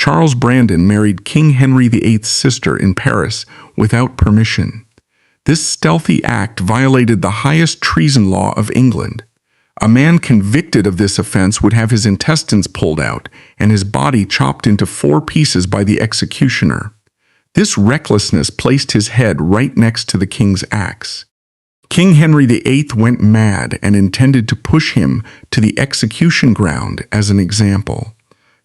Charles Brandon married King Henry VIII's sister in Paris without permission. This stealthy act violated the highest treason law of England. A man convicted of this offense would have his intestines pulled out and his body chopped into 4 pieces by the executioner. This recklessness placed his head right next to the king's axe. King Henry VIII went mad and intended to push him to the execution ground as an example.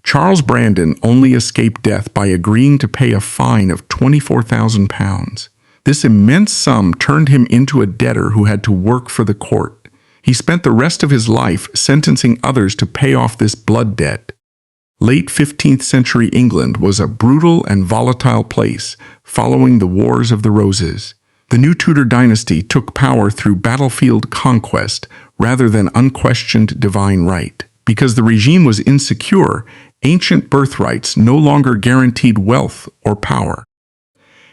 Charles Brandon only escaped death by agreeing to pay a fine of £24,000. This immense sum turned him into a debtor who had to work for the court. He spent the rest of his life sentencing others to pay off this blood debt. Late 15th century England was a brutal and volatile place following the Wars of the Roses. The new Tudor dynasty took power through battlefield conquest rather than unquestioned divine right. Because the regime was insecure, ancient birthrights no longer guaranteed wealth or power.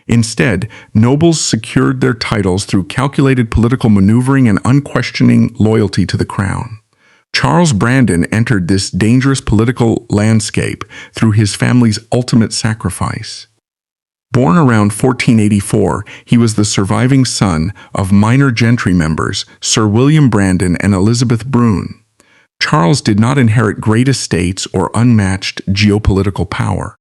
Instead, nobles secured their titles through calculated political maneuvering and unquestioning loyalty to the crown. Charles Brandon entered this dangerous political landscape through his family's ultimate sacrifice. Born around 1484, he was the surviving son of minor gentry members Sir William Brandon and Elizabeth Brune. Charles did not inherit great estates or unmatched geopolitical power.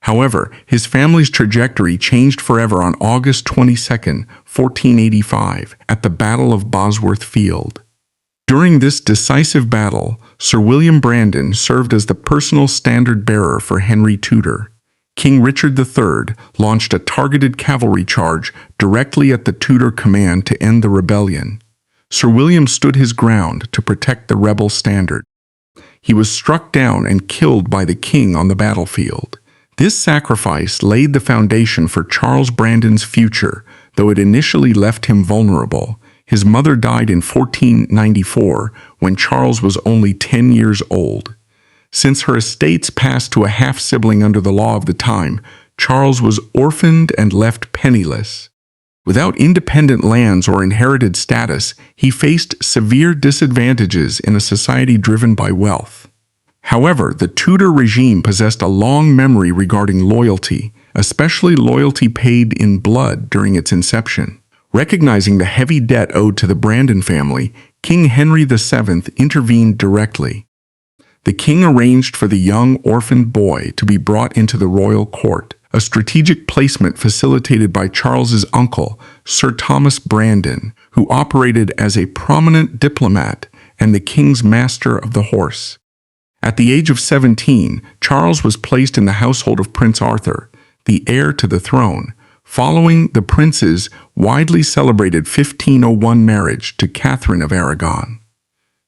However, his family's trajectory changed forever on August 22, 1485, at the Battle of Bosworth Field. During this decisive battle, Sir William Brandon served as the personal standard-bearer for Henry Tudor. King Richard III launched a targeted cavalry charge directly at the Tudor command to end the rebellion. Sir William stood his ground to protect the rebel standard. He was struck down and killed by the king on the battlefield. This sacrifice laid the foundation for Charles Brandon's future, though it initially left him vulnerable. His mother died in 1494 when Charles was only 10 years old. Since her estates passed to a half-sibling under the law of the time, Charles was orphaned and left penniless. Without independent lands or inherited status, he faced severe disadvantages in a society driven by wealth. However, the Tudor regime possessed a long memory regarding loyalty, especially loyalty paid in blood during its inception. Recognizing the heavy debt owed to the Brandon family, King Henry VII intervened directly. The king arranged for the young orphaned boy to be brought into the royal court, a strategic placement facilitated by Charles's uncle, Sir Thomas Brandon, who operated as a prominent diplomat and the king's master of the horse. At the age of 17, Charles was placed in the household of Prince Arthur, the heir to the throne, following the prince's widely celebrated 1501 marriage to Catherine of Aragon.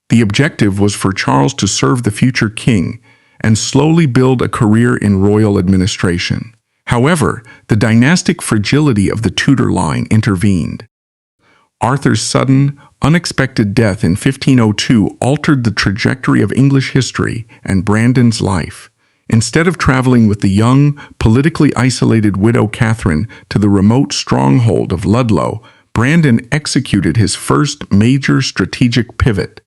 The objective was for Charles to serve the future king and slowly build a career in royal administration. However, the dynastic fragility of the Tudor line intervened. Arthur's sudden, unexpected death in 1502 altered the trajectory of English history and Brandon's life. Instead of traveling with the young, politically isolated widow Catherine to the remote stronghold of Ludlow, Brandon executed his first major strategic pivot.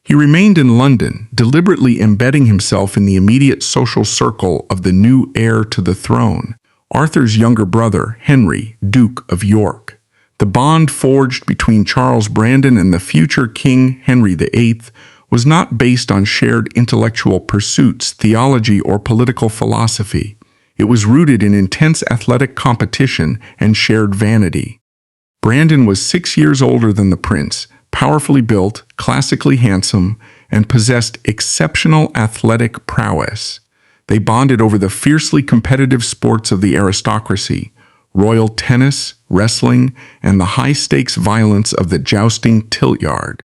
He remained in London, deliberately embedding himself in the immediate social circle of the new heir to the throne, Arthur's younger brother, Henry, Duke of York. The bond forged between Charles Brandon and the future King Henry VIII was not based on shared intellectual pursuits, theology, or political philosophy. It was rooted in intense athletic competition and shared vanity. Brandon was 6 years older than the prince, powerfully built, classically handsome, and possessed exceptional athletic prowess. They bonded over the fiercely competitive sports of the aristocracy, royal tennis, wrestling, and the high-stakes violence of the jousting tilt-yard.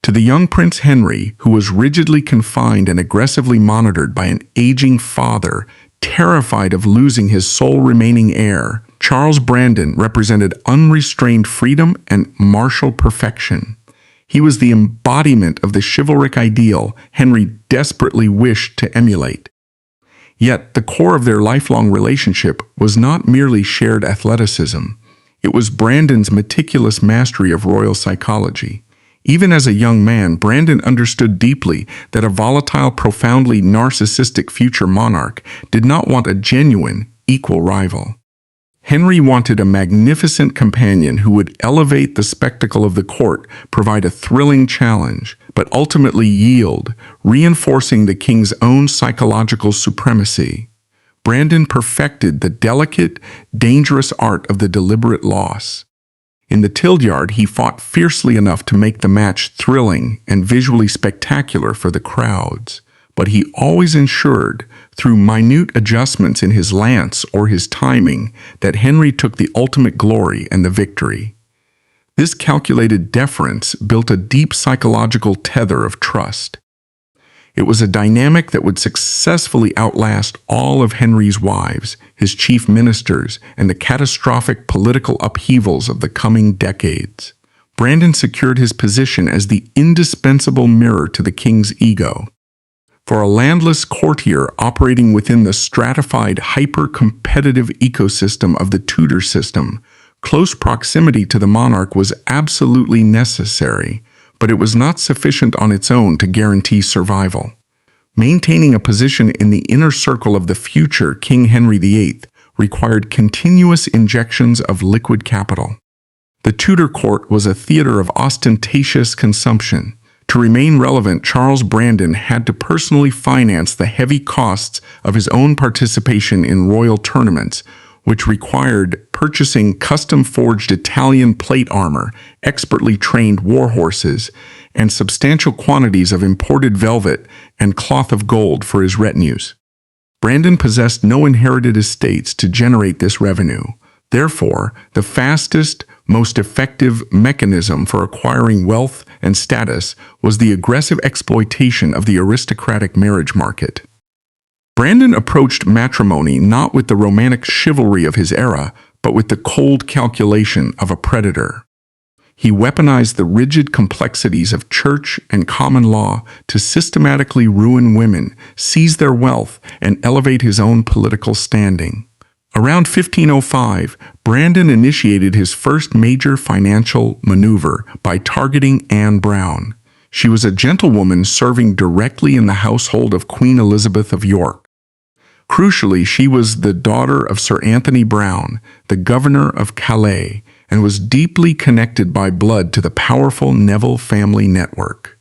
To the young Prince Henry, who was rigidly confined and aggressively monitored by an aging father, terrified of losing his sole remaining heir, Charles Brandon represented unrestrained freedom and martial perfection. He was the embodiment of the chivalric ideal Henry desperately wished to emulate. Yet, the core of their lifelong relationship was not merely shared athleticism. It was Brandon's meticulous mastery of royal psychology. Even as a young man, Brandon understood deeply that a volatile, profoundly narcissistic future monarch did not want a genuine, equal rival. Henry wanted a magnificent companion who would elevate the spectacle of the court, provide a thrilling challenge, but ultimately yield, reinforcing the king's own psychological supremacy. Brandon perfected the delicate, dangerous art of the deliberate loss. In the Tillyard, he fought fiercely enough to make the match thrilling and visually spectacular for the crowds, but he always ensured, through minute adjustments in his lance or his timing, that Henry took the ultimate glory and the victory. This calculated deference built a deep psychological tether of trust. It was a dynamic that would successfully outlast all of Henry's wives, his chief ministers, and the catastrophic political upheavals of the coming decades. Brandon secured his position as the indispensable mirror to the king's ego. For a landless courtier operating within the stratified, hyper-competitive ecosystem of the Tudor system, close proximity to the monarch was absolutely necessary, but it was not sufficient on its own to guarantee survival. Maintaining a position in the inner circle of the future King Henry VIII required continuous injections of liquid capital. The Tudor court was a theater of ostentatious consumption. To remain relevant, Charles Brandon had to personally finance the heavy costs of his own participation in royal tournaments, which required purchasing custom-forged Italian plate armor, expertly trained war horses, and substantial quantities of imported velvet and cloth of gold for his retinues. Brandon possessed no inherited estates to generate this revenue. Therefore, the fastest, most effective mechanism for acquiring wealth and status was the aggressive exploitation of the aristocratic marriage market. Brandon approached matrimony not with the romantic chivalry of his era, but with the cold calculation of a predator. He weaponized the rigid complexities of church and common law to systematically ruin women, seize their wealth, and elevate his own political standing. Around 1505, Brandon initiated his first major financial maneuver by targeting Anne Brown. She was a gentlewoman serving directly in the household of Queen Elizabeth of York. Crucially, she was the daughter of Sir Anthony Browne, the governor of Calais, and was deeply connected by blood to the powerful Neville family network.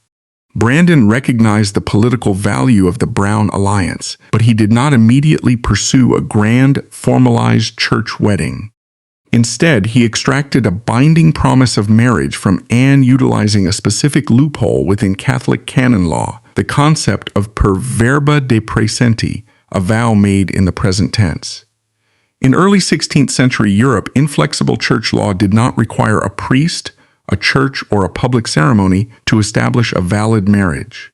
Brandon recognized the political value of the Brown alliance, but he did not immediately pursue a grand, formalized church wedding. Instead, he extracted a binding promise of marriage from Anne utilizing a specific loophole within Catholic canon law, the concept of per verba de praesenti, a vow made in the present tense. In early 16th century Europe, inflexible church law did not require a priest, a church, or a public ceremony to establish a valid marriage.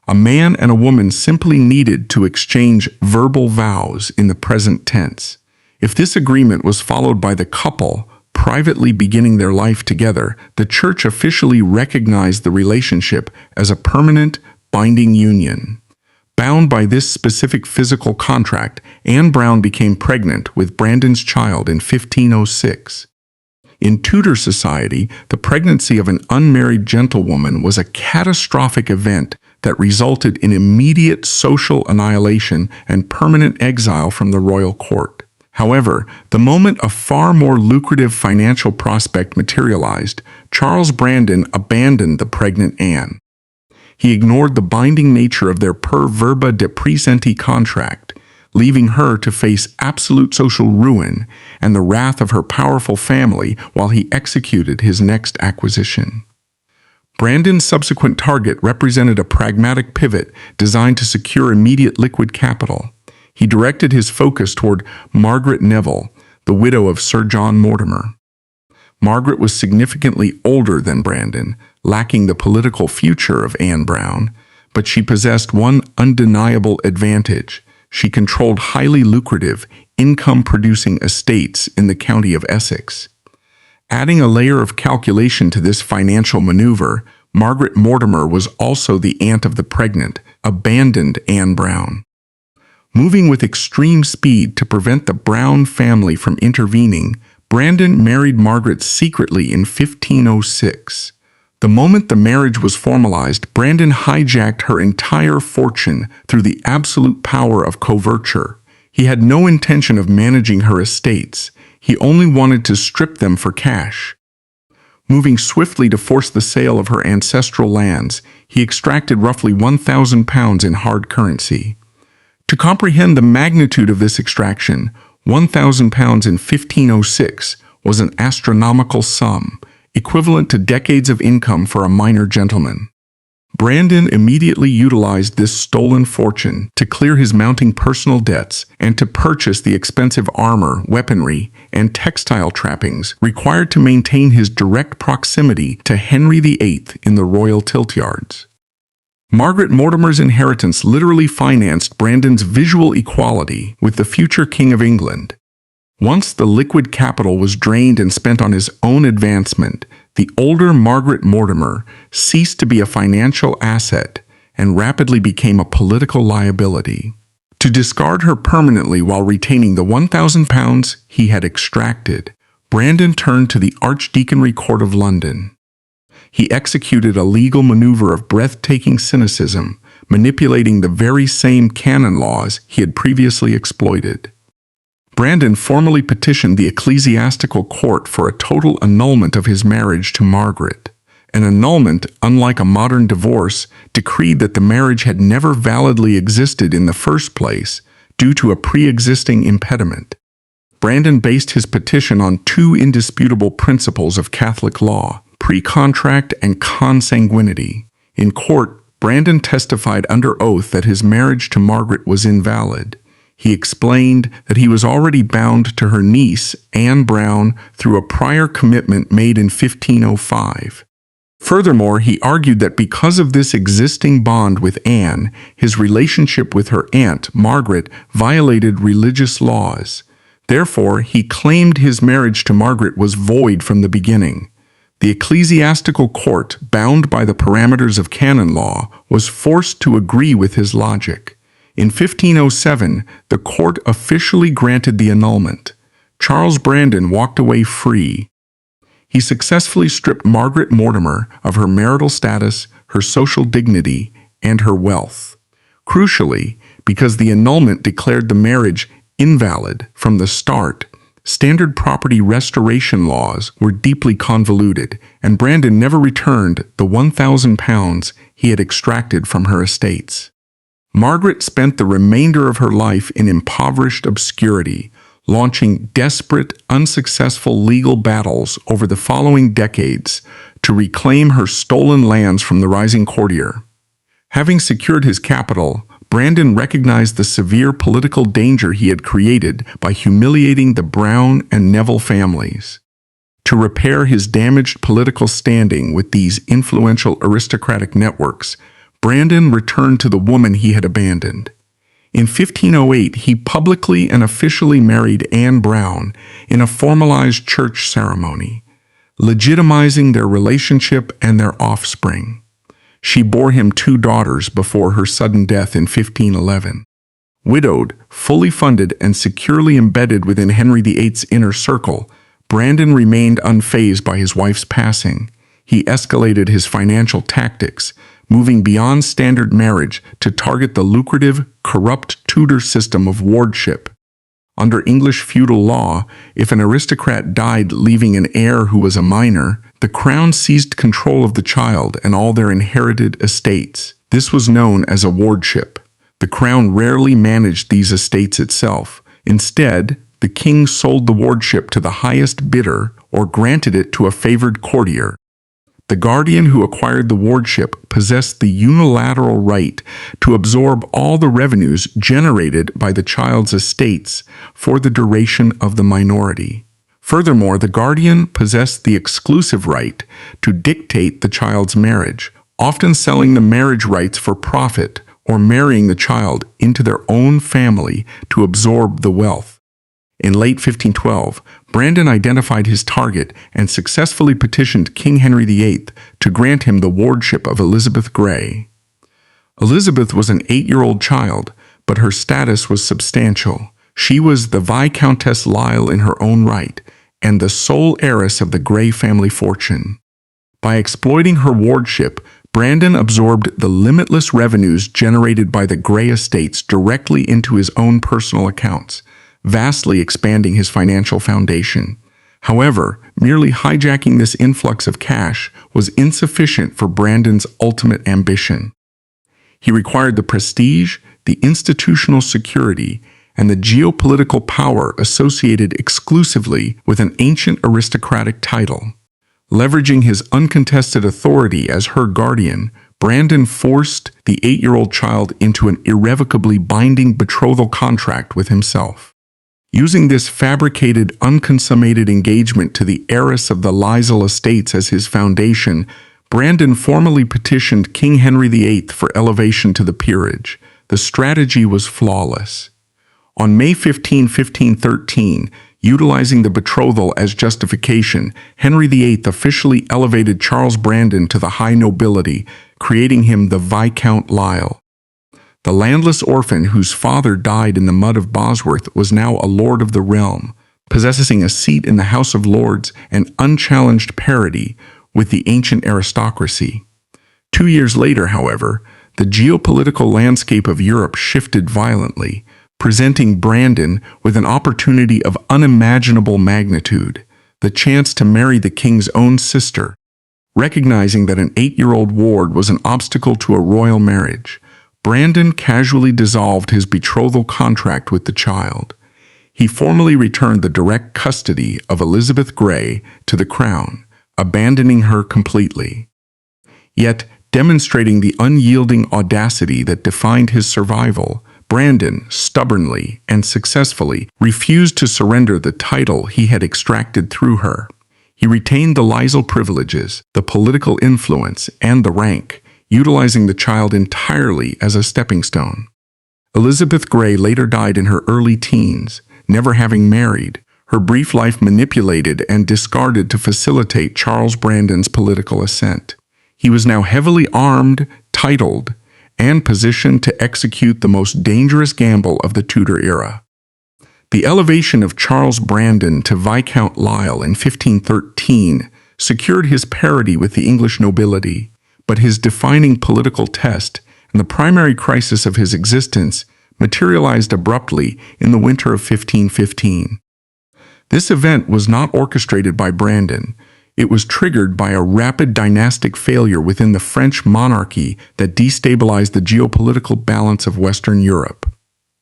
A man and a woman simply needed to exchange verbal vows in the present tense. If this agreement was followed by the couple privately beginning their life together, the church officially recognized the relationship as a permanent, binding union. Bound by this specific physical contract, Anne Brown became pregnant with Brandon's child in 1506. In Tudor society, the pregnancy of an unmarried gentlewoman was a catastrophic event that resulted in immediate social annihilation and permanent exile from the royal court. However, the moment a far more lucrative financial prospect materialized, Charles Brandon abandoned the pregnant Anne. He ignored the binding nature of their per verba de praesenti contract, leaving her to face absolute social ruin and the wrath of her powerful family while he executed his next acquisition. Brandon's subsequent target represented a pragmatic pivot designed to secure immediate liquid capital. He directed his focus toward Margaret Neville, the widow of Sir John Mortimer. Margaret was significantly older than Brandon, lacking the political future of Anne Brown, but she possessed one undeniable advantage. She controlled highly lucrative, income-producing estates in the county of Essex. Adding a layer of calculation to this financial maneuver, Margaret Mortimer was also the aunt of the pregnant, abandoned Anne Brown. Moving with extreme speed to prevent the Brown family from intervening, Brandon married Margaret secretly in 1506. The moment the marriage was formalized, Brandon hijacked her entire fortune through the absolute power of coverture. He had no intention of managing her estates. He only wanted to strip them for cash. Moving swiftly to force the sale of her ancestral lands, he extracted roughly £1,000 in hard currency. To comprehend the magnitude of this extraction, £1,000 in 1506 was an astronomical sum, equivalent to decades of income for a minor gentleman. Brandon immediately utilized this stolen fortune to clear his mounting personal debts and to purchase the expensive armor, weaponry, and textile trappings required to maintain his direct proximity to Henry VIII in the royal tilt yards. Margaret Mortimer's inheritance literally financed Brandon's visual equality with the future King of England. Once the liquid capital was drained and spent on his own advancement, the older Margaret Mortimer ceased to be a financial asset and rapidly became a political liability. To discard her permanently while retaining the £1,000 he had extracted, Brandon turned to the Archdeaconry Court of London. He executed a legal maneuver of breathtaking cynicism, manipulating the very same canon laws he had previously exploited. Brandon formally petitioned the ecclesiastical court for a total annulment of his marriage to Margaret. An annulment, unlike a modern divorce, decreed that the marriage had never validly existed in the first place due to a pre-existing impediment. Brandon based his petition on two indisputable principles of Catholic law: pre-contract and consanguinity. In court, Brandon testified under oath that his marriage to Margaret was invalid. He explained that he was already bound to her niece, Anne Brown, through a prior commitment made in 1505. Furthermore, he argued that because of this existing bond with Anne, his relationship with her aunt, Margaret, violated religious laws. Therefore, he claimed his marriage to Margaret was void from the beginning. The ecclesiastical court, bound by the parameters of canon law, was forced to agree with his logic. In 1507, the court officially granted the annulment. Charles Brandon walked away free. He successfully stripped Margaret Mortimer of her marital status, her social dignity, and her wealth. Crucially, because the annulment declared the marriage invalid from the start, standard property restoration laws were deeply convoluted, and Brandon never returned the £1,000 he had extracted from her estates. Margaret spent the remainder of her life in impoverished obscurity, launching desperate, unsuccessful legal battles over the following decades to reclaim her stolen lands from the rising courtier. Having secured his capital, Brandon recognized the severe political danger he had created by humiliating the Brown and Neville families. To repair his damaged political standing with these influential aristocratic networks, Brandon returned to the woman he had abandoned. In 1508, he publicly and officially married Anne Brown in a formalized church ceremony, legitimizing their relationship and their offspring. She bore him 2 daughters before her sudden death in 1511. Widowed, fully funded, and securely embedded within Henry VIII's inner circle, Brandon remained unfazed by his wife's passing. He escalated his financial tactics, moving beyond standard marriage to target the lucrative, corrupt Tudor system of wardship. Under English feudal law, if an aristocrat died leaving an heir who was a minor, the crown seized control of the child and all their inherited estates. This was known as a wardship. The crown rarely managed these estates itself. Instead, the king sold the wardship to the highest bidder or granted it to a favored courtier. The guardian who acquired the wardship possessed the unilateral right to absorb all the revenues generated by the child's estates for the duration of the minority. Furthermore, the guardian possessed the exclusive right to dictate the child's marriage, often selling the marriage rights for profit or marrying the child into their own family to absorb the wealth. In late 1512, Brandon identified his target and successfully petitioned King Henry VIII to grant him the wardship of Elizabeth Grey. Elizabeth was an 8-year-old child, but her status was substantial. She was the Viscountess Lisle in her own right, and the sole heiress of the Grey family fortune. By exploiting her wardship, Brandon absorbed the limitless revenues generated by the Grey estates directly into his own personal accounts, vastly expanding his financial foundation. However, merely hijacking this influx of cash was insufficient for Brandon's ultimate ambition. He required the prestige, the institutional security, and the geopolitical power associated exclusively with an ancient aristocratic title. Leveraging his uncontested authority as her guardian, Brandon forced the 8-year-old child into an irrevocably binding betrothal contract with himself. Using this fabricated, unconsummated engagement to the heiress of the Lisle estates as his foundation, Brandon formally petitioned King Henry VIII for elevation to the peerage. The strategy was flawless. On May 15, 1513, utilizing the betrothal as justification, Henry VIII officially elevated Charles Brandon to the high nobility, creating him the Viscount Lisle. The landless orphan whose father died in the mud of Bosworth was now a lord of the realm, possessing a seat in the House of Lords and unchallenged parity with the ancient aristocracy. 2 years later, however, the geopolitical landscape of Europe shifted violently, presenting Brandon with an opportunity of unimaginable magnitude, the chance to marry the king's own sister. Recognizing that an 8-year-old ward was an obstacle to a royal marriage, Brandon casually dissolved his betrothal contract with the child. He formally returned the direct custody of Elizabeth Grey to the crown, abandoning her completely. Yet, demonstrating the unyielding audacity that defined his survival, Brandon stubbornly and successfully refused to surrender the title he had extracted through her. He retained the Lisle privileges, the political influence, and the rank, utilizing the child entirely as a stepping stone. Elizabeth Grey later died in her early teens, never having married, her brief life manipulated and discarded to facilitate Charles Brandon's political ascent. He was now heavily armed, titled, and positioned to execute the most dangerous gamble of the Tudor era. The elevation of Charles Brandon to Viscount Lisle in 1513 secured his parity with the English nobility, but his defining political test and the primary crisis of his existence materialized abruptly in the winter of 1515. This event was not orchestrated by Brandon. It was triggered by a rapid dynastic failure within the French monarchy that destabilized the geopolitical balance of Western Europe.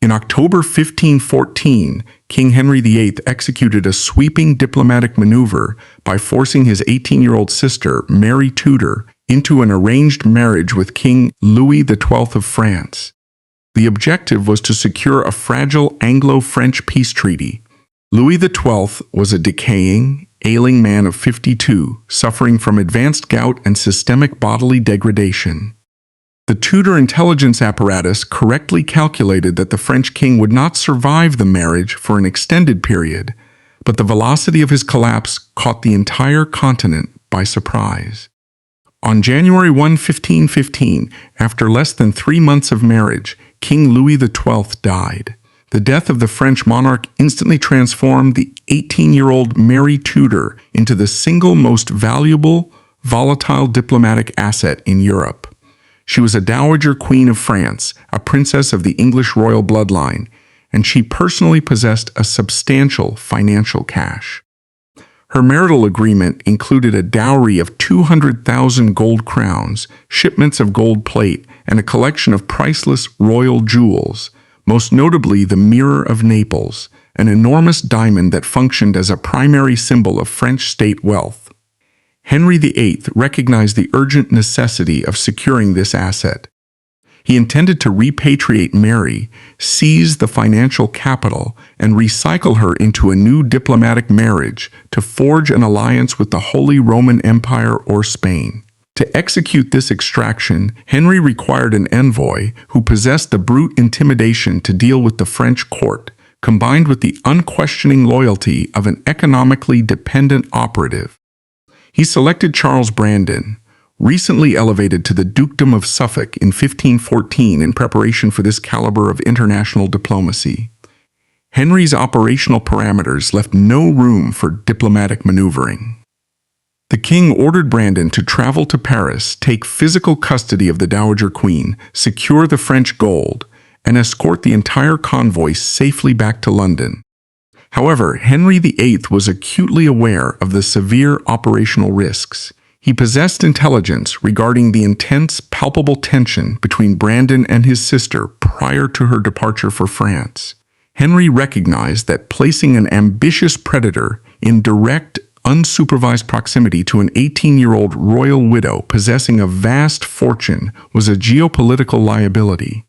In October 1514, King Henry VIII executed a sweeping diplomatic maneuver by forcing his 18-year-old sister, Mary Tudor, into an arranged marriage with King Louis XII of France. The objective was to secure a fragile Anglo-French peace treaty. Louis XII was a decaying, ailing man of 52, suffering from advanced gout and systemic bodily degradation. The Tudor intelligence apparatus correctly calculated that the French king would not survive the marriage for an extended period, but the velocity of his collapse caught the entire continent by surprise. On January 1, 1515, after less than 3 months of marriage, King Louis XII died. The death of the French monarch instantly transformed the 18-year-old Mary Tudor into the single most valuable, volatile diplomatic asset in Europe. She was a dowager queen of France, a princess of the English royal bloodline, and she personally possessed a substantial financial cache. Her marital agreement included a dowry of 200,000 gold crowns, shipments of gold plate, and a collection of priceless royal jewels, most notably the Mirror of Naples, an enormous diamond that functioned as a primary symbol of French state wealth. Henry VIII recognized the urgent necessity of securing this asset. He intended to repatriate Mary, seize the financial capital, and recycle her into a new diplomatic marriage to forge an alliance with the Holy Roman Empire or Spain. To execute this extraction, Henry required an envoy who possessed the brute intimidation to deal with the French court, combined with the unquestioning loyalty of an economically dependent operative. He selected Charles Brandon, recently elevated to the Dukedom of Suffolk in 1514 in preparation for this caliber of international diplomacy. Henry's operational parameters left no room for diplomatic maneuvering. The king ordered Brandon to travel to Paris, take physical custody of the Dowager Queen, secure the French gold, and escort the entire convoy safely back to London. However, Henry VIII was acutely aware of the severe operational risks. He possessed intelligence regarding the intense, palpable tension between Brandon and his sister prior to her departure for France. Henry recognized that placing an ambitious predator in direct, unsupervised proximity to an 18-year-old royal widow possessing a vast fortune was a geopolitical liability.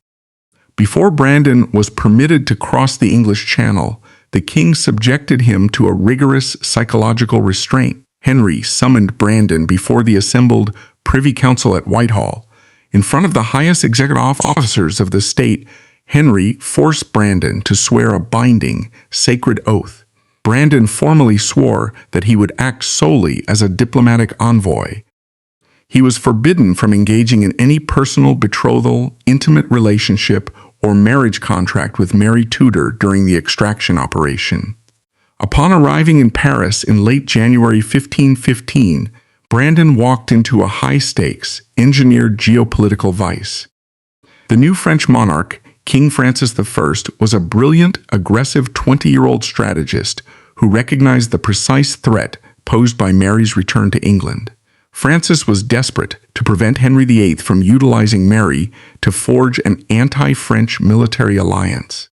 Before Brandon was permitted to cross the English Channel, the king subjected him to a rigorous psychological restraint. Henry summoned Brandon before the assembled Privy Council at Whitehall. In front of the highest executive officers of the state, Henry forced Brandon to swear a binding, sacred oath. Brandon formally swore that he would act solely as a diplomatic envoy. He was forbidden from engaging in any personal betrothal, intimate relationship, or marriage contract with Mary Tudor during the extraction operation. Upon arriving in Paris in late January 1515, Brandon walked into a high-stakes, engineered geopolitical vice. The new French monarch, King Francis I, was a brilliant, aggressive 20-year-old strategist who recognized the precise threat posed by Mary's return to England. Francis was desperate to prevent Henry VIII from utilizing Mary to forge an anti-French military alliance.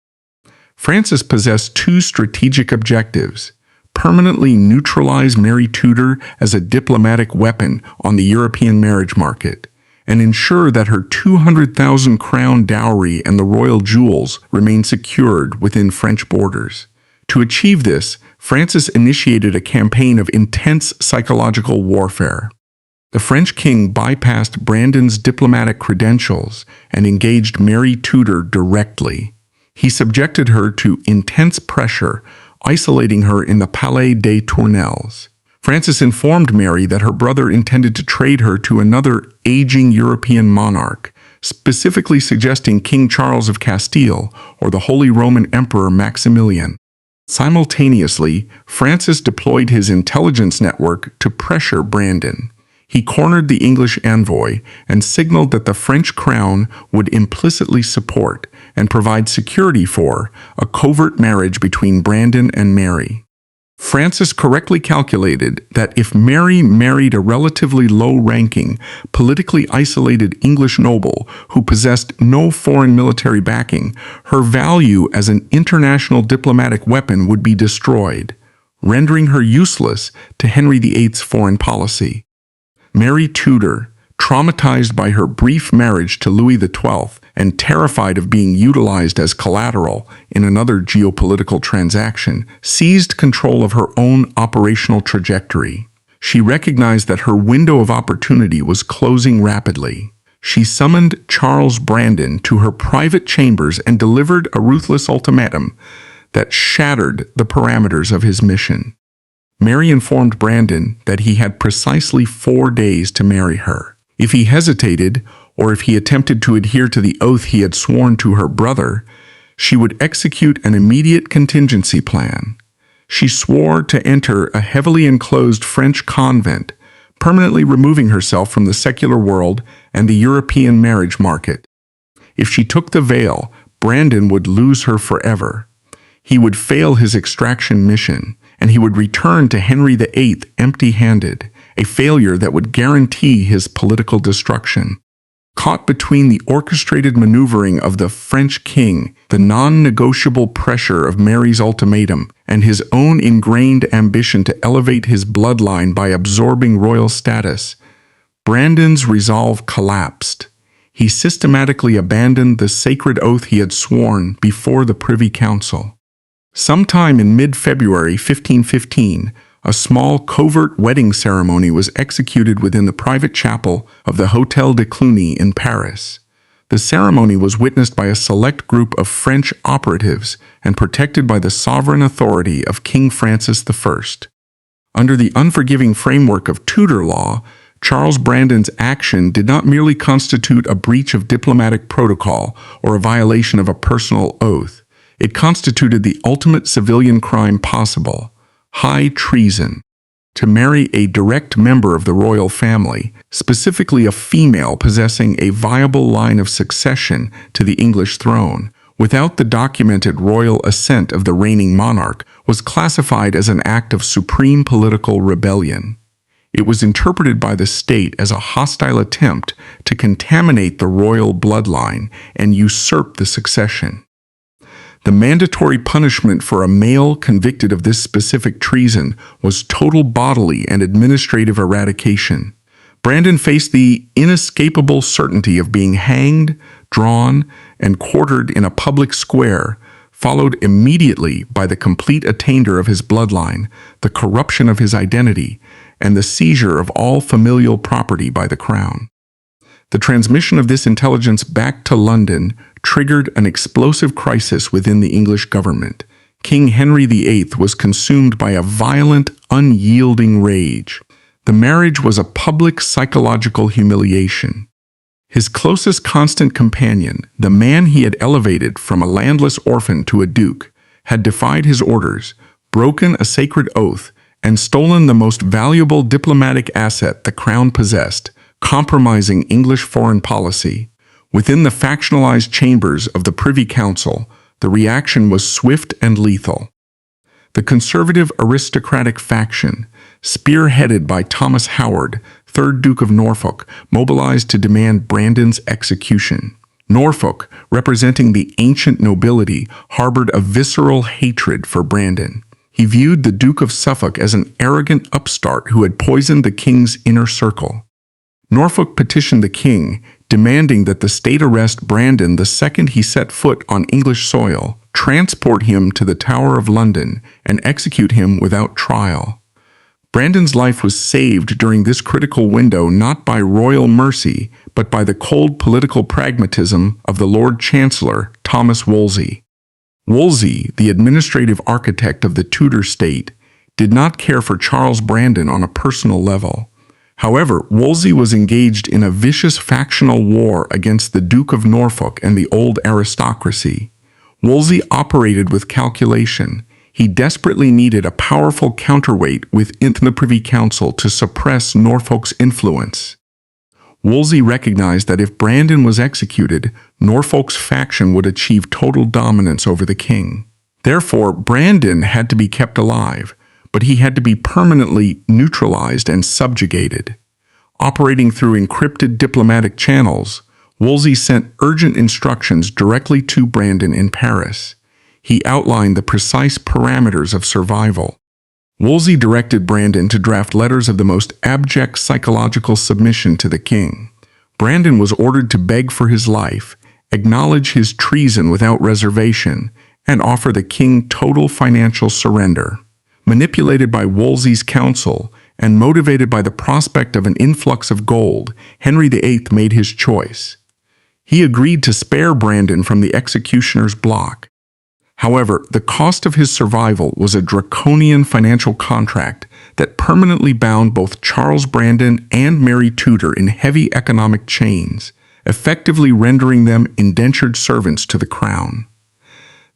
Francis possessed two strategic objectives: permanently neutralize Mary Tudor as a diplomatic weapon on the European marriage market, and ensure that her 200,000 crown dowry and the royal jewels remained secured within French borders. To achieve this, Francis initiated a campaign of intense psychological warfare. The French king bypassed Brandon's diplomatic credentials and engaged Mary Tudor directly. He subjected her to intense pressure, isolating her in the Palais des Tournelles. Francis informed Mary that her brother intended to trade her to another aging European monarch, specifically suggesting King Charles of Castile or the Holy Roman Emperor Maximilian. Simultaneously, Francis deployed his intelligence network to pressure Brandon. He cornered the English envoy and signaled that the French crown would implicitly support and provide security for a covert marriage between Brandon and Mary. Francis correctly calculated that if Mary married a relatively low-ranking, politically isolated English noble who possessed no foreign military backing, her value as an international diplomatic weapon would be destroyed, rendering her useless to Henry VIII's foreign policy. Mary Tudor, traumatized by her brief marriage to Louis XII and terrified of being utilized as collateral in another geopolitical transaction, seized control of her own operational trajectory. She recognized that her window of opportunity was closing rapidly. She summoned Charles Brandon to her private chambers and delivered a ruthless ultimatum that shattered the parameters of his mission. Mary informed Brandon that he had precisely 4 days to marry her. If he hesitated, or if he attempted to adhere to the oath he had sworn to her brother, she would execute an immediate contingency plan. She swore to enter a heavily enclosed French convent, permanently removing herself from the secular world and the European marriage market. If she took the veil, Brandon would lose her forever. He would fail his extraction mission, and he would return to Henry VIII empty-handed, a failure that would guarantee his political destruction. Caught between the orchestrated maneuvering of the French king, the non-negotiable pressure of Mary's ultimatum, and his own ingrained ambition to elevate his bloodline by absorbing royal status, Brandon's resolve collapsed. He systematically abandoned the sacred oath he had sworn before the Privy Council. Sometime in mid-February 1515, a small covert wedding ceremony was executed within the private chapel of the Hôtel de Cluny in Paris. The ceremony was witnessed by a select group of French operatives and protected by the sovereign authority of King Francis I. Under the unforgiving framework of Tudor law, Charles Brandon's action did not merely constitute a breach of diplomatic protocol or a violation of a personal oath. It constituted the ultimate civilian crime possible: high treason. to marry a direct member of the royal family, specifically a female possessing a viable line of succession to the English throne, without the documented royal assent of the reigning monarch, was classified as an act of supreme political rebellion. It was interpreted by the state as a hostile attempt to contaminate the royal bloodline and usurp the succession. The mandatory punishment for a male convicted of this specific treason was total bodily and administrative eradication. Brandon faced the inescapable certainty of being hanged, drawn, and quartered in a public square, followed immediately by the complete attainder of his bloodline, the corruption of his identity, and the seizure of all familial property by the crown. The transmission of this intelligence back to London triggered an explosive crisis within the English government. King Henry VIII was consumed by a violent, unyielding rage. The marriage was a public psychological humiliation. His closest constant companion, the man he had elevated from a landless orphan to a duke, had defied his orders, broken a sacred oath, and stolen the most valuable diplomatic asset the crown possessed, compromising English foreign policy. Within the factionalized chambers of the Privy Council, the reaction was swift and lethal. The conservative aristocratic faction, spearheaded by Thomas Howard, 3rd Duke of Norfolk, mobilized to demand Brandon's execution. Norfolk, representing the ancient nobility, harbored a visceral hatred for Brandon. He viewed the Duke of Suffolk as an arrogant upstart who had poisoned the king's inner circle. Norfolk petitioned the king, demanding that the state arrest Brandon the second he set foot on English soil, transport him to the Tower of London, and execute him without trial. Brandon's life was saved during this critical window not by royal mercy, but by the cold political pragmatism of the Lord Chancellor, Thomas Wolsey. Wolsey, the administrative architect of the Tudor state, did not care for Charles Brandon on a personal level. However, Wolsey was engaged in a vicious factional war against the Duke of Norfolk and the old aristocracy. Wolsey operated with calculation. He desperately needed a powerful counterweight within the Privy Council to suppress Norfolk's influence. Wolsey recognized that if Brandon was executed, Norfolk's faction would achieve total dominance over the king. Therefore, Brandon had to be kept alive, but he had to be permanently neutralized and subjugated. Operating through encrypted diplomatic channels, Wolsey sent urgent instructions directly to Brandon in Paris. He outlined the precise parameters of survival. Wolsey directed Brandon to draft letters of the most abject psychological submission to the king. Brandon was ordered to beg for his life, acknowledge his treason without reservation, and offer the king total financial surrender. Manipulated by Wolsey's counsel and motivated by the prospect of an influx of gold, Henry VIII made his choice. He agreed to spare Brandon from the executioner's block. However, the cost of his survival was a draconian financial contract that permanently bound both Charles Brandon and Mary Tudor in heavy economic chains, effectively rendering them indentured servants to the crown.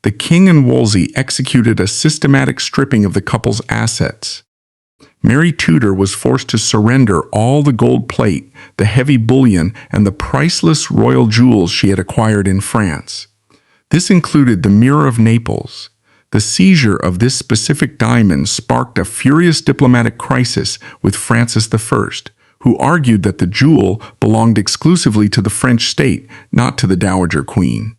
The king and Wolsey executed a systematic stripping of the couple's assets. Mary Tudor was forced to surrender all the gold plate, the heavy bullion, and the priceless royal jewels she had acquired in France. This included the Mirror of Naples. The seizure of this specific diamond sparked a furious diplomatic crisis with Francis I, who argued that the jewel belonged exclusively to the French state, not to the Dowager Queen.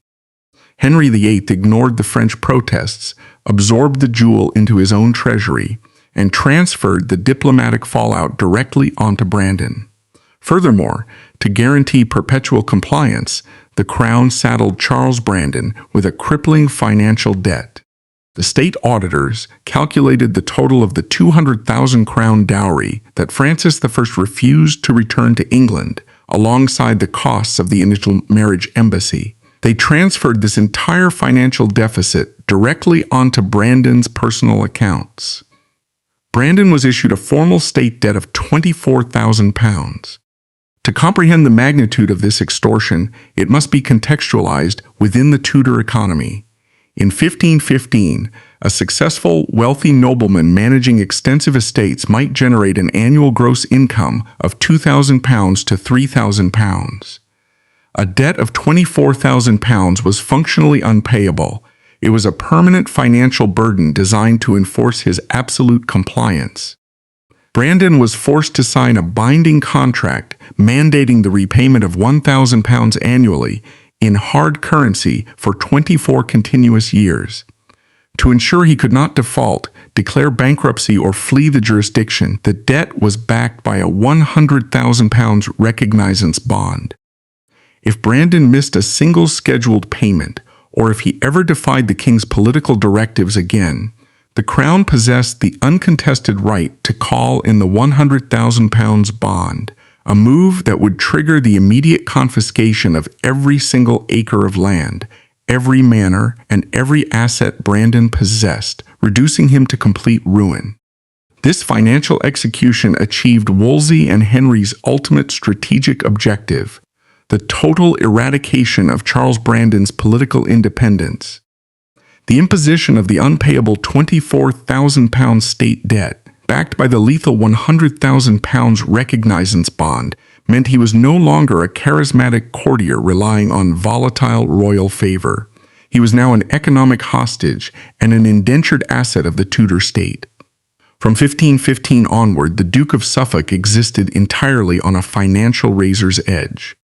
Henry VIII ignored the French protests, absorbed the jewel into his own treasury, and transferred the diplomatic fallout directly onto Brandon. Furthermore, to guarantee perpetual compliance, the crown saddled Charles Brandon with a crippling financial debt. The state auditors calculated the total of the 200,000 crown dowry that Francis I refused to return to England, alongside the costs of the initial marriage embassy. They transferred this entire financial deficit directly onto Brandon's personal accounts. Brandon was issued a formal state debt of £24,000. To comprehend the magnitude of this extortion, it must be contextualized within the Tudor economy. In 1515, a successful, wealthy nobleman managing extensive estates might generate an annual gross income of £2,000 to £3,000. A debt of £24,000 was functionally unpayable. It was a permanent financial burden designed to enforce his absolute compliance. Brandon was forced to sign a binding contract mandating the repayment of £1,000 annually in hard currency for 24 continuous years. To ensure he could not default, declare bankruptcy, or flee the jurisdiction, the debt was backed by a £100,000 recognizance bond. If Brandon missed a single scheduled payment, or if he ever defied the king's political directives again, the crown possessed the uncontested right to call in the £100,000 bond, a move that would trigger the immediate confiscation of every single acre of land, every manor, and every asset Brandon possessed, reducing him to complete ruin. This financial execution achieved Wolsey and Henry's ultimate strategic objective, the total eradication of Charles Brandon's political independence. The imposition of the unpayable £24,000 state debt, backed by the lethal £100,000 recognizance bond, meant he was no longer a charismatic courtier relying on volatile royal favor. He was now an economic hostage and an indentured asset of the Tudor state. From 1515 onward, the Duke of Suffolk existed entirely on a financial razor's edge.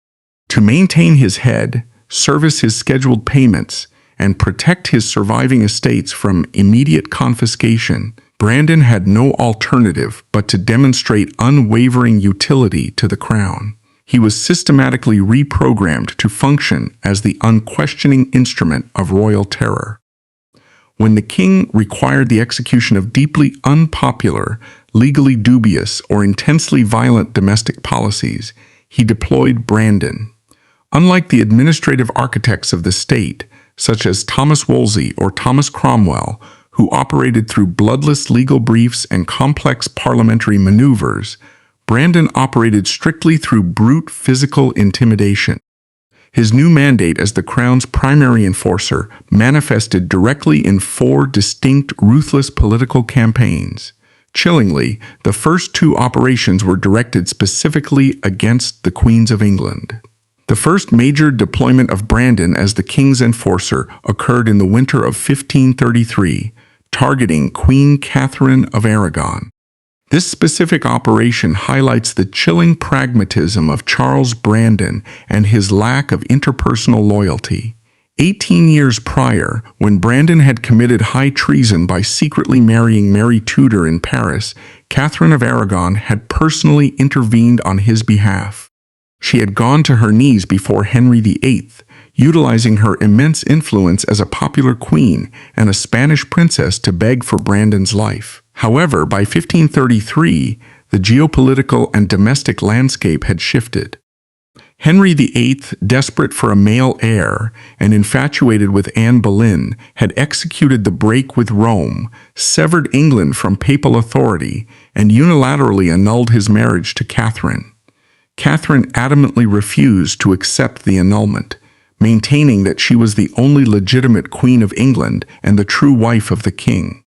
To maintain his head, service his scheduled payments, and protect his surviving estates from immediate confiscation, Brandon had no alternative but to demonstrate unwavering utility to the crown. He was systematically reprogrammed to function as the unquestioning instrument of royal terror. When the king required the execution of deeply unpopular, legally dubious, or intensely violent domestic policies, he deployed Brandon. Unlike the administrative architects of the state, such as Thomas Wolsey or Thomas Cromwell, who operated through bloodless legal briefs and complex parliamentary maneuvers, Brandon operated strictly through brute physical intimidation. His new mandate as the crown's primary enforcer manifested directly in 4 distinct, ruthless political campaigns. Chillingly, the first 2 operations were directed specifically against the Queens of England. The first major deployment of Brandon as the king's enforcer occurred in the winter of 1533, targeting Queen Catherine of Aragon. This specific operation highlights the chilling pragmatism of Charles Brandon and his lack of interpersonal loyalty. 18 years prior, when Brandon had committed high treason by secretly marrying Mary Tudor in Paris, Catherine of Aragon had personally intervened on his behalf. She had gone to her knees before Henry VIII, utilizing her immense influence as a popular queen and a Spanish princess to beg for Brandon's life. However, by 1533, the geopolitical and domestic landscape had shifted. Henry VIII, desperate for a male heir and infatuated with Anne Boleyn, had executed the break with Rome, severed England from papal authority, and unilaterally annulled his marriage to Catherine. Catherine adamantly refused to accept the annulment, maintaining that she was the only legitimate Queen of England and the true wife of the king.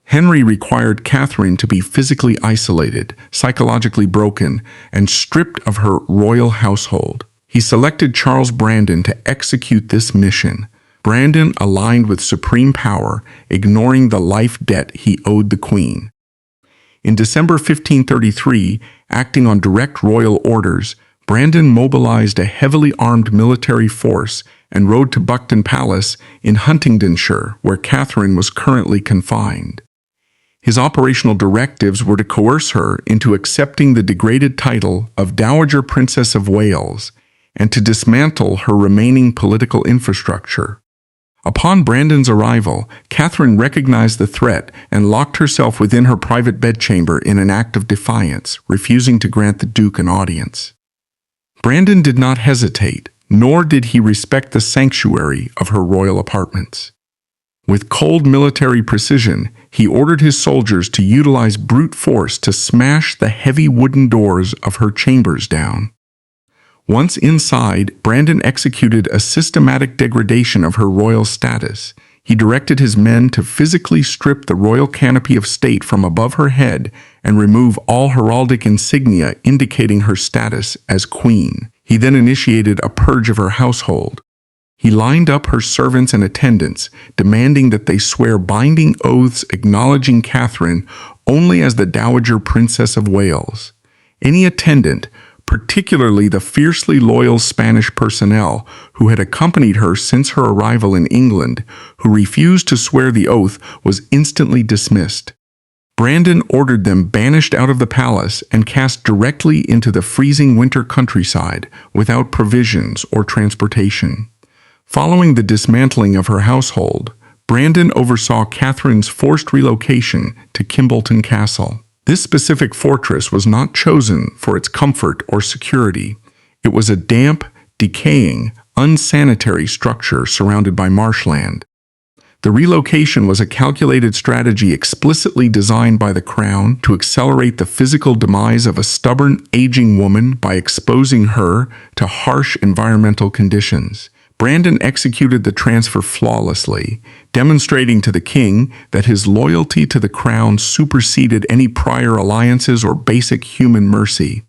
Henry required Catherine to be physically isolated, psychologically broken, and stripped of her royal household. He selected Charles Brandon to execute this mission. Brandon aligned with supreme power, ignoring the life debt he owed the queen. In December 1533, acting on direct royal orders, Brandon mobilized a heavily armed military force and rode to Bucton Palace in Huntingdonshire, where Catherine was currently confined. His operational directives were to coerce her into accepting the degraded title of Dowager Princess of Wales and to dismantle her remaining political infrastructure. Upon Brandon's arrival, Catherine recognized the threat and locked herself within her private bedchamber in an act of defiance, refusing to grant the Duke an audience. Brandon did not hesitate, nor did he respect the sanctuary of her royal apartments. With cold military precision, he ordered his soldiers to utilize brute force to smash the heavy wooden doors of her chambers down. Once inside, Brandon executed a systematic degradation of her royal status. He He directed his men to physically strip the royal canopy of state from above her head and remove all heraldic insignia indicating her status as queen. He then initiated a purge of her household. He lined up her servants and attendants, demanding that they swear binding oaths acknowledging Catherine only as the Dowager Princess of Wales. Any attendant, particularly the fiercely loyal Spanish personnel who had accompanied her since her arrival in England, who refused to swear the oath, was instantly dismissed. Brandon ordered them banished out of the palace and cast directly into the freezing winter countryside without provisions or transportation. Following the dismantling of her household, Brandon oversaw Catherine's forced relocation to Kimbolton Castle. This specific fortress was not chosen for its comfort or security. It was a damp, decaying, unsanitary structure surrounded by marshland. The relocation was a calculated strategy explicitly designed by the Crown to accelerate the physical demise of a stubborn, aging woman by exposing her to harsh environmental conditions. Brandon executed the transfer flawlessly, demonstrating to the king that his loyalty to the crown superseded any prior alliances or basic human mercy.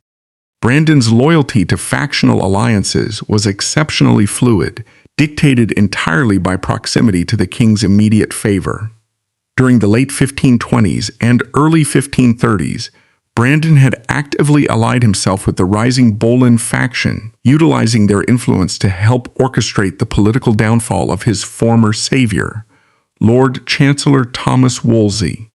Brandon's loyalty to factional alliances was exceptionally fluid, dictated entirely by proximity to the king's immediate favor. During the late 1520s and early 1530s, Brandon had actively allied himself with the rising Boleyn faction, utilizing their influence to help orchestrate the political downfall of his former savior, Lord Chancellor Thomas Wolsey.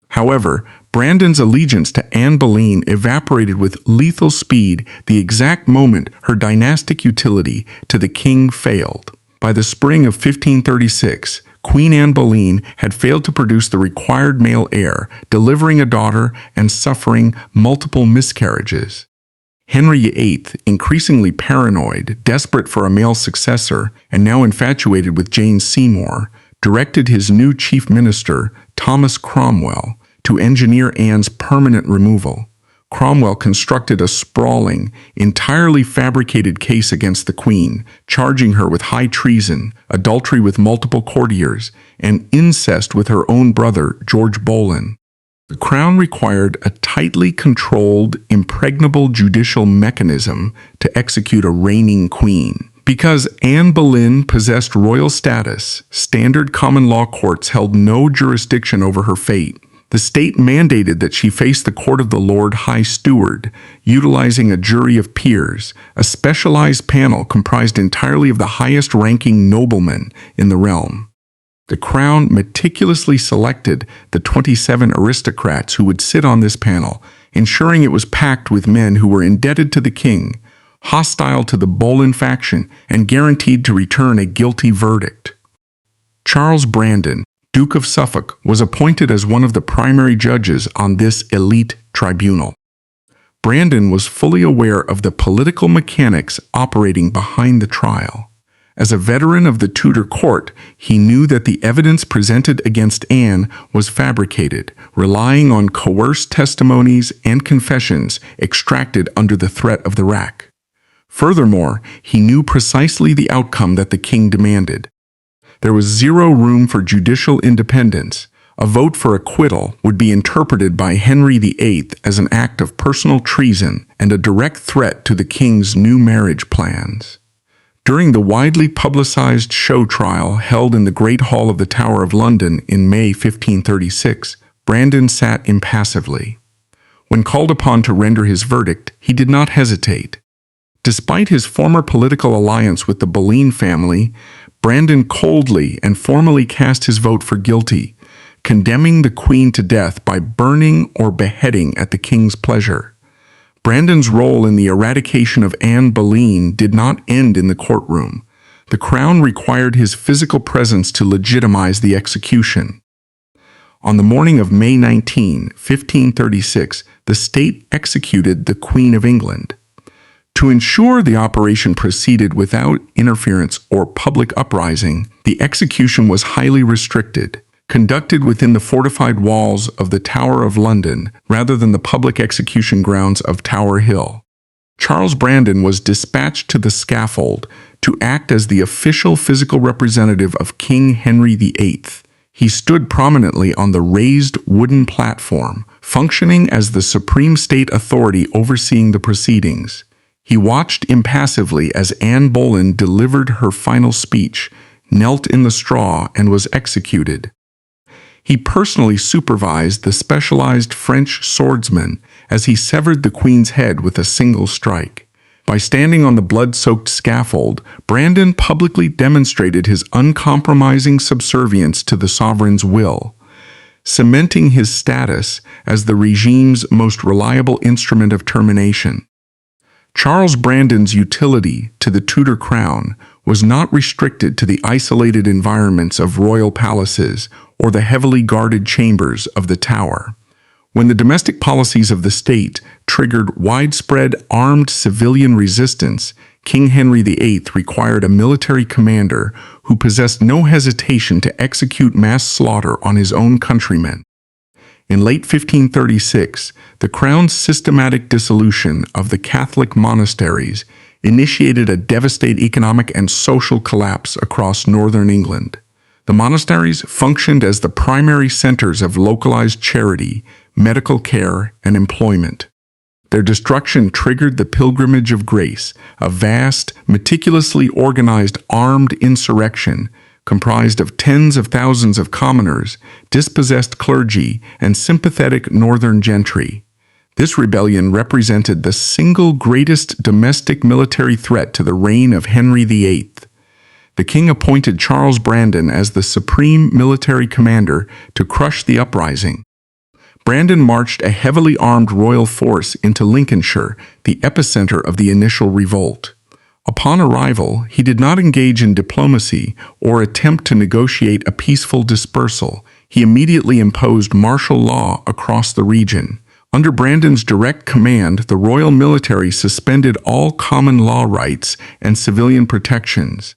However, Brandon's allegiance to Anne Boleyn evaporated with lethal speed the exact moment her dynastic utility to the king failed. By the spring of 1536, Queen Anne Boleyn had failed to produce the required male heir, delivering a daughter and suffering multiple miscarriages. Henry VIII, increasingly paranoid, desperate for a male successor, and now infatuated with Jane Seymour, directed his new chief minister, Thomas Cromwell, to engineer Anne's permanent removal. Cromwell constructed a sprawling, entirely fabricated case against the Queen, charging her with high treason, adultery with multiple courtiers, and incest with her own brother, George Boleyn. The Crown required a tightly controlled, impregnable judicial mechanism to execute a reigning queen. Because Anne Boleyn possessed royal status, standard common law courts held no jurisdiction over her fate. The state mandated that she face the court of the Lord High Steward, utilizing a jury of peers, a specialized panel comprised entirely of the highest-ranking noblemen in the realm. The Crown meticulously selected the 27 aristocrats who would sit on this panel, ensuring it was packed with men who were indebted to the king, hostile to the Boleyn faction, and guaranteed to return a guilty verdict. Charles Brandon, Duke of Suffolk, was appointed as one of the primary judges on this elite tribunal. Brandon was fully aware of the political mechanics operating behind the trial. As a veteran of the Tudor court, he knew that the evidence presented against Anne was fabricated, relying on coerced testimonies and confessions extracted under the threat of the rack. Furthermore, he knew precisely the outcome that the king demanded. There was zero room for judicial independence. A vote for acquittal would be interpreted by Henry VIII as an act of personal treason and a direct threat to the king's new marriage plans. During the widely publicized show trial held in the Great Hall of the Tower of London in May 1536, Brandon sat impassively. When called upon to render his verdict, he did not hesitate. Despite his former political alliance with the Boleyn family, Brandon coldly and formally cast his vote for guilty, condemning the Queen to death by burning or beheading at the king's pleasure. Brandon's role in the eradication of Anne Boleyn did not end in the courtroom. The Crown required his physical presence to legitimize the execution. On the morning of May 19, 1536, the state executed the Queen of England. To ensure the operation proceeded without interference or public uprising, the execution was highly restricted, conducted within the fortified walls of the Tower of London rather than the public execution grounds of Tower Hill. Charles Brandon was dispatched to the scaffold to act as the official physical representative of King Henry VIII. He stood prominently on the raised wooden platform, functioning as the supreme state authority overseeing the proceedings. He watched impassively as Anne Boleyn delivered her final speech, knelt in the straw, and was executed. He personally supervised the specialized French swordsman as he severed the Queen's head with a single strike. By standing on the blood-soaked scaffold, Brandon publicly demonstrated his uncompromising subservience to the sovereign's will, cementing his status as the regime's most reliable instrument of termination. Charles Brandon's utility to the Tudor crown was not restricted to the isolated environments of royal palaces or the heavily guarded chambers of the Tower. When the domestic policies of the state triggered widespread armed civilian resistance, King Henry VIII required a military commander who possessed no hesitation to execute mass slaughter on his own countrymen. In late 1536, the crown's systematic dissolution of the Catholic monasteries initiated a devastating economic and social collapse across northern England. The monasteries functioned as the primary centers of localized charity, medical care, and employment. Their destruction triggered the Pilgrimage of Grace, a vast, meticulously organized armed insurrection comprised of tens of thousands of commoners, dispossessed clergy, and sympathetic northern gentry. This rebellion represented the single greatest domestic military threat to the reign of Henry VIII. The king appointed Charles Brandon as the supreme military commander to crush the uprising. Brandon marched a heavily armed royal force into Lincolnshire, the epicenter of the initial revolt. Upon arrival, he did not engage in diplomacy or attempt to negotiate a peaceful dispersal. He immediately imposed martial law across the region. Under Brandon's direct command, the royal military suspended all common law rights and civilian protections.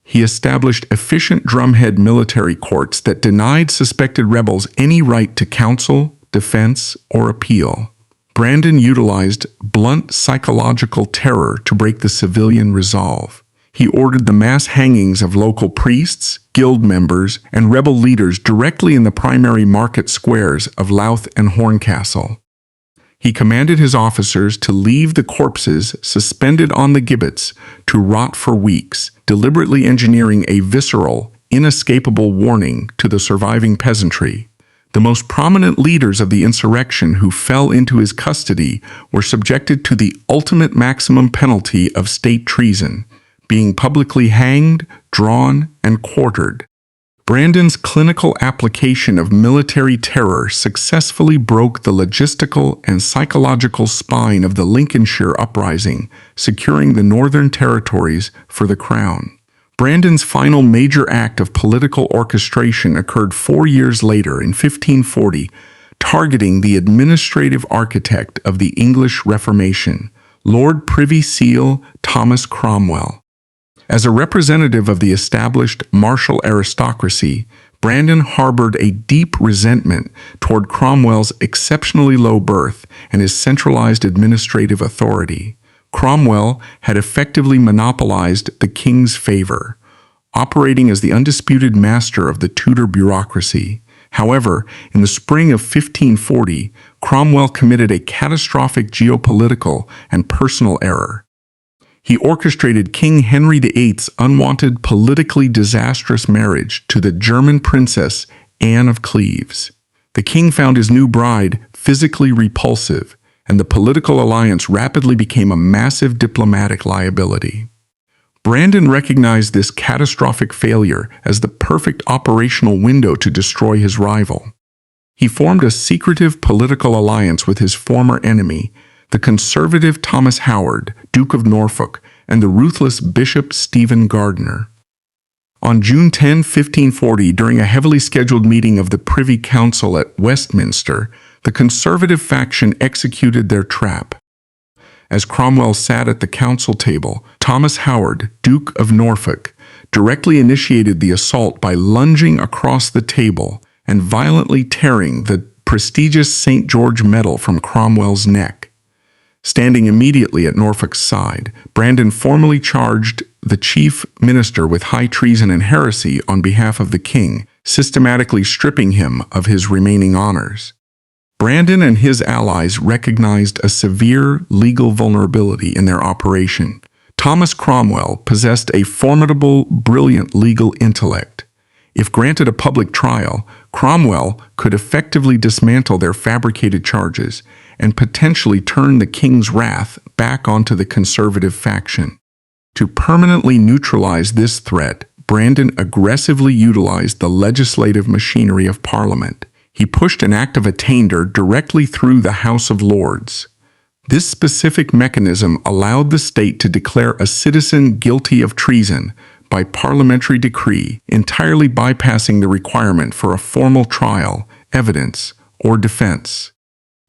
He established efficient drumhead military courts that denied suspected rebels any right to counsel, defense, or appeal. Brandon utilized blunt psychological terror to break the civilian resolve. He ordered the mass hangings of local priests, guild members, and rebel leaders directly in the primary market squares of Louth and Horncastle. He commanded his officers to leave the corpses suspended on the gibbets to rot for weeks, deliberately engineering a visceral, inescapable warning to the surviving peasantry. The most prominent leaders of the insurrection who fell into his custody were subjected to the ultimate maximum penalty of state treason, being publicly hanged, drawn, and quartered. Brandon's clinical application of military terror successfully broke the logistical and psychological spine of the Lincolnshire uprising, securing the northern territories for the crown. Brandon's final major act of political orchestration occurred 4 years later in 1540, targeting the administrative architect of the English Reformation, Lord Privy Seal Thomas Cromwell. As a representative of the established martial aristocracy, Brandon harbored a deep resentment toward Cromwell's exceptionally low birth and his centralized administrative authority. Cromwell had effectively monopolized the king's favor, operating as the undisputed master of the Tudor bureaucracy. However, in the spring of 1540, Cromwell committed a catastrophic geopolitical and personal error. He orchestrated King Henry VIII's unwanted, politically disastrous marriage to the German princess Anne of Cleves. The king found his new bride physically repulsive, and the political alliance rapidly became a massive diplomatic liability. Brandon recognized this catastrophic failure as the perfect operational window to destroy his rival. He formed a secretive political alliance with his former enemy, the conservative Thomas Howard, Duke of Norfolk, and the ruthless Bishop Stephen Gardiner. On June 10, 1540, during a heavily scheduled meeting of the Privy Council at Westminster, the conservative faction executed their trap. As Cromwell sat at the council table, Thomas Howard, Duke of Norfolk, directly initiated the assault by lunging across the table and violently tearing the prestigious St. George medal from Cromwell's neck. Standing immediately at Norfolk's side, Brandon formally charged the chief minister with high treason and heresy on behalf of the king, systematically stripping him of his remaining honors. Brandon and his allies recognized a severe legal vulnerability in their operation. Thomas Cromwell possessed a formidable, brilliant legal intellect. If granted a public trial, Cromwell could effectively dismantle their fabricated charges and potentially turn the king's wrath back onto the conservative faction. To permanently neutralize this threat, Brandon aggressively utilized the legislative machinery of Parliament. He pushed an Act of Attainder directly through the House of Lords. This specific mechanism allowed the state to declare a citizen guilty of treason by parliamentary decree, entirely bypassing the requirement for a formal trial, evidence, or defense.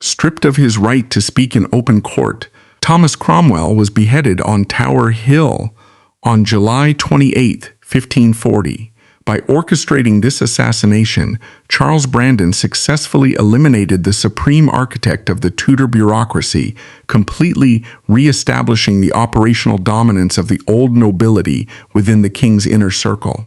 Stripped of his right to speak in open court, Thomas Cromwell was beheaded on Tower Hill on July 28, 1540. By orchestrating this assassination, Charles Brandon successfully eliminated the supreme architect of the Tudor bureaucracy, completely re-establishing the operational dominance of the old nobility within the king's inner circle.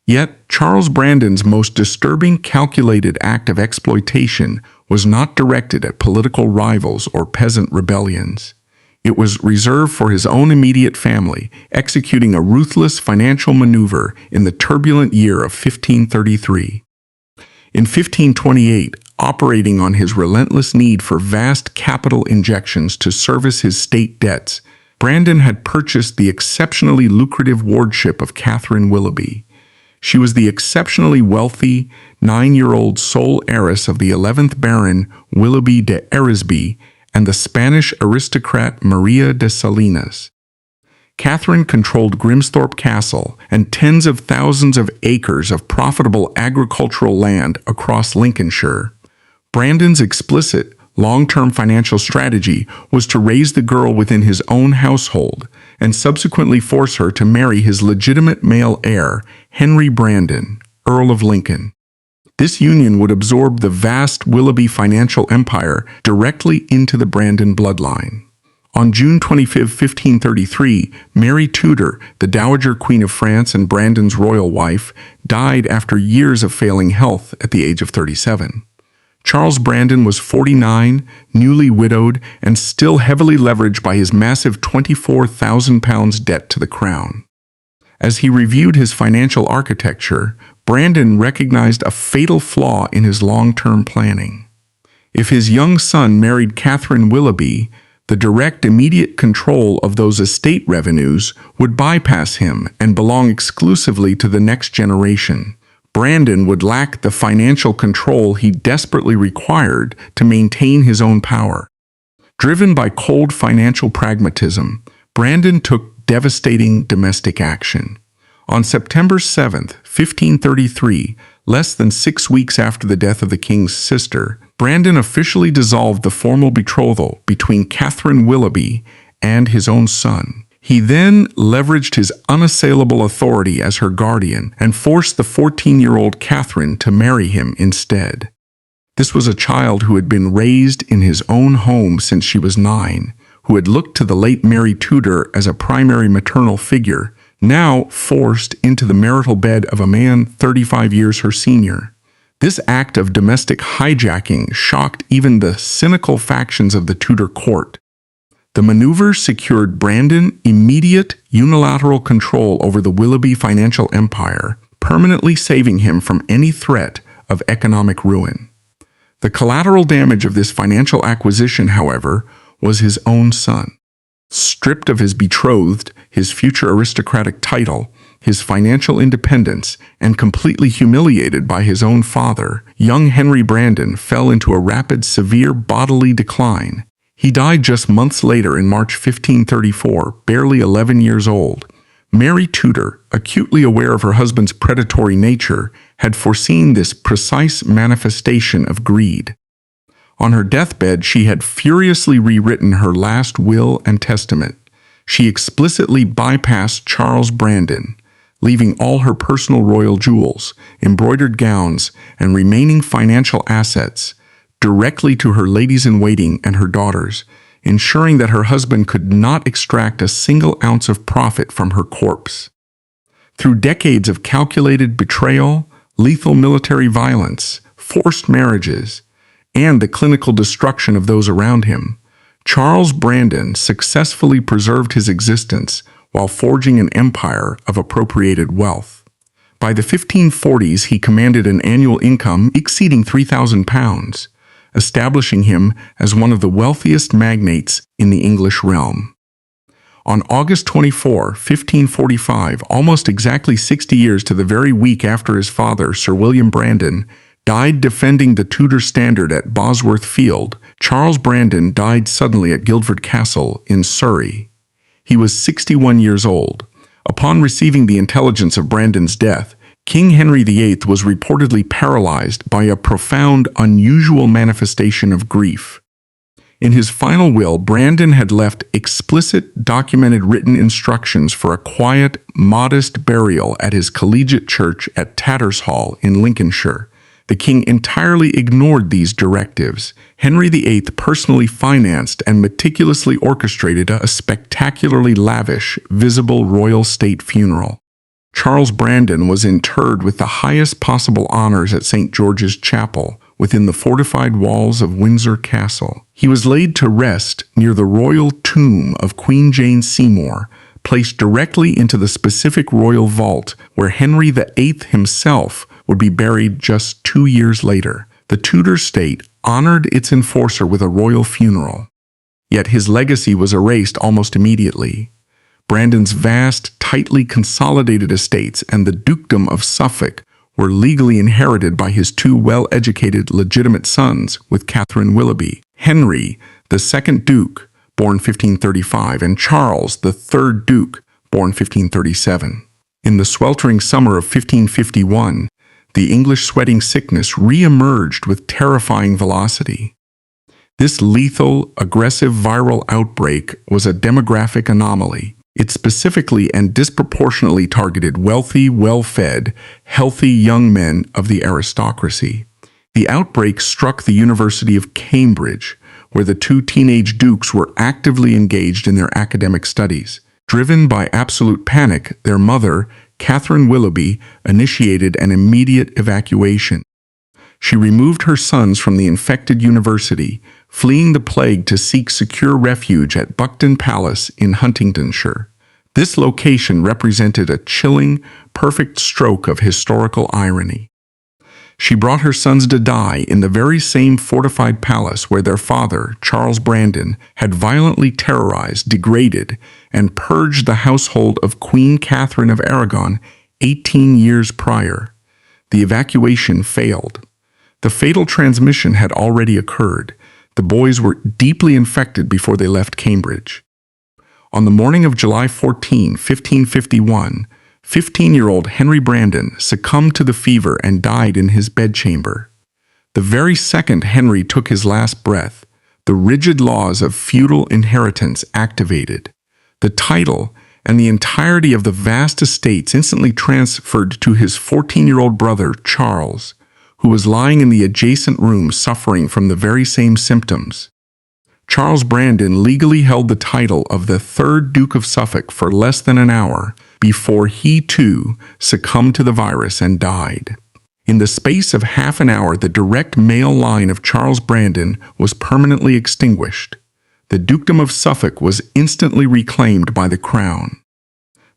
Yet, Charles Brandon's most disturbing calculated act of exploitation was not directed at political rivals or peasant rebellions. It was reserved for his own immediate family, executing a ruthless financial maneuver in the turbulent year of 1533. In 1528, operating on his relentless need for vast capital injections to service his state debts, Brandon had purchased the exceptionally lucrative wardship of Catherine Willoughby. She was the exceptionally wealthy, 9-year-old sole heiress of the 11th Baron Willoughby de Eresby and the Spanish aristocrat Maria de Salinas. Catherine controlled Grimsthorpe Castle and tens of thousands of acres of profitable agricultural land across Lincolnshire. Brandon's explicit, long-term financial strategy was to raise the girl within his own household and subsequently force her to marry his legitimate male heir, Henry Brandon, Earl of Lincoln. This union would absorb the vast Willoughby financial empire directly into the Brandon bloodline. On June 25, 1533, Mary Tudor, the Dowager Queen of France and Brandon's royal wife, died after years of failing health at the age of 37. Charles Brandon was 49, newly widowed, and still heavily leveraged by his massive £24,000 debt to the crown. As he reviewed his financial architecture, Brandon recognized a fatal flaw in his long-term planning. If his young son married Catherine Willoughby, the direct immediate control of those estate revenues would bypass him and belong exclusively to the next generation. Brandon would lack the financial control he desperately required to maintain his own power. Driven by cold financial pragmatism, Brandon took devastating domestic action. On September 7, 1533, less than 6 weeks after the death of the king's sister, Brandon officially dissolved the formal betrothal between Catherine Willoughby and his own son. He then leveraged his unassailable authority as her guardian and forced the 14-year-old Catherine to marry him instead. This was a child who had been raised in his own home since she was 9, who had looked to the late Mary Tudor as a primary maternal figure, now forced into the marital bed of a man 35 years her senior. This act of domestic hijacking shocked even the cynical factions of the Tudor court. The maneuver secured Brandon immediate unilateral control over the Willoughby financial empire, permanently saving him from any threat of economic ruin. The collateral damage of this financial acquisition, however, was his own son. Stripped of his betrothed, his future aristocratic title, his financial independence, and completely humiliated by his own father, young Henry Brandon fell into a rapid, severe bodily decline. He died just months later in March 1534, barely 11 years old. Mary Tudor, acutely aware of her husband's predatory nature, had foreseen this precise manifestation of greed. On her deathbed, she had furiously rewritten her last will and testament. She explicitly bypassed Charles Brandon, leaving all her personal royal jewels, embroidered gowns, and remaining financial assets directly to her ladies-in-waiting and her daughters, ensuring that her husband could not extract a single ounce of profit from her corpse. Through decades of calculated betrayal, lethal military violence, forced marriages, and the clinical destruction of those around him, Charles Brandon successfully preserved his existence while forging an empire of appropriated wealth. By the 1540s, he commanded an annual income exceeding £3,000, establishing him as one of the wealthiest magnates in the English realm. On August 24, 1545, almost exactly 60 years to the very week after his father, Sir William Brandon, died defending the Tudor standard at Bosworth Field, Charles Brandon died suddenly at Guildford Castle in Surrey. He was 61 years old. Upon receiving the intelligence of Brandon's death, King Henry VIII was reportedly paralyzed by a profound, unusual manifestation of grief. In his final will, Brandon had left explicit, documented written instructions for a quiet, modest burial at his collegiate church at Tattershall in Lincolnshire. The king entirely ignored these directives. Henry VIII personally financed and meticulously orchestrated a spectacularly lavish, visible royal state funeral. Charles Brandon was interred with the highest possible honors at St. George's Chapel, within the fortified walls of Windsor Castle. He was laid to rest near the royal tomb of Queen Jane Seymour, placed directly into the specific royal vault where Henry VIII himself would be buried just 2 years later. The Tudor state honored its enforcer with a royal funeral. Yet his legacy was erased almost immediately. Brandon's vast, tightly consolidated estates and the dukedom of Suffolk were legally inherited by his two well-educated legitimate sons with Catherine Willoughby, Henry, the second Duke, born 1535, and Charles, the third Duke, born 1537. In the sweltering summer of 1551, the English sweating sickness re-emerged with terrifying velocity. This lethal, aggressive viral outbreak was a demographic anomaly. It specifically and disproportionately targeted wealthy, well-fed, healthy young men of the aristocracy. The outbreak struck the University of Cambridge, where the two teenage dukes were actively engaged in their academic studies. Driven by absolute panic, their mother, Catherine Willoughby, initiated an immediate evacuation. She removed her sons from the infected university, fleeing the plague to seek secure refuge at Buckton Palace in Huntingdonshire. This location represented a chilling, perfect stroke of historical irony. She brought her sons to die in the very same fortified palace where their father, Charles Brandon, had violently terrorized, degraded, and purged the household of Queen Catherine of Aragon 18 years prior. The evacuation failed. The fatal transmission had already occurred. The boys were deeply infected before they left Cambridge. On the morning of July 14, 1551, 15-year-old Henry Brandon succumbed to the fever and died in his bedchamber. The very second Henry took his last breath, the rigid laws of feudal inheritance activated. The title and the entirety of the vast estates instantly transferred to his 14-year-old brother, Charles, who was lying in the adjacent room suffering from the very same symptoms. Charles Brandon legally held the title of the third Duke of Suffolk for less than an hour before he, too, succumbed to the virus and died. In the space of half an hour, the direct male line of Charles Brandon was permanently extinguished. The Dukedom of Suffolk was instantly reclaimed by the Crown.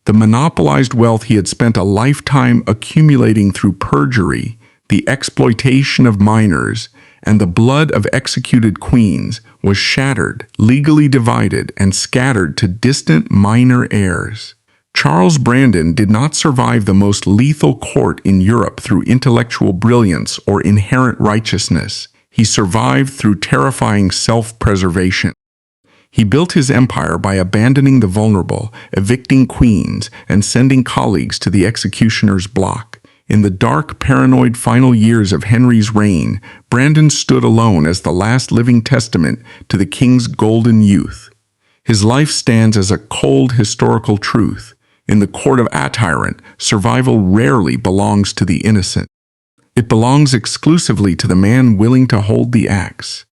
The monopolized wealth he had spent a lifetime accumulating through perjury, the exploitation of minors, and the blood of executed queens was shattered, legally divided, and scattered to distant minor heirs. Charles Brandon did not survive the most lethal court in Europe through intellectual brilliance or inherent righteousness. He survived through terrifying self-preservation. He built his empire by abandoning the vulnerable, evicting queens, and sending colleagues to the executioner's block. In the dark, paranoid final years of Henry's reign, Brandon stood alone as the last living testament to the king's golden youth. His life stands as a cold historical truth. In the court of a tyrant, survival rarely belongs to the innocent. It belongs exclusively to the man willing to hold the axe.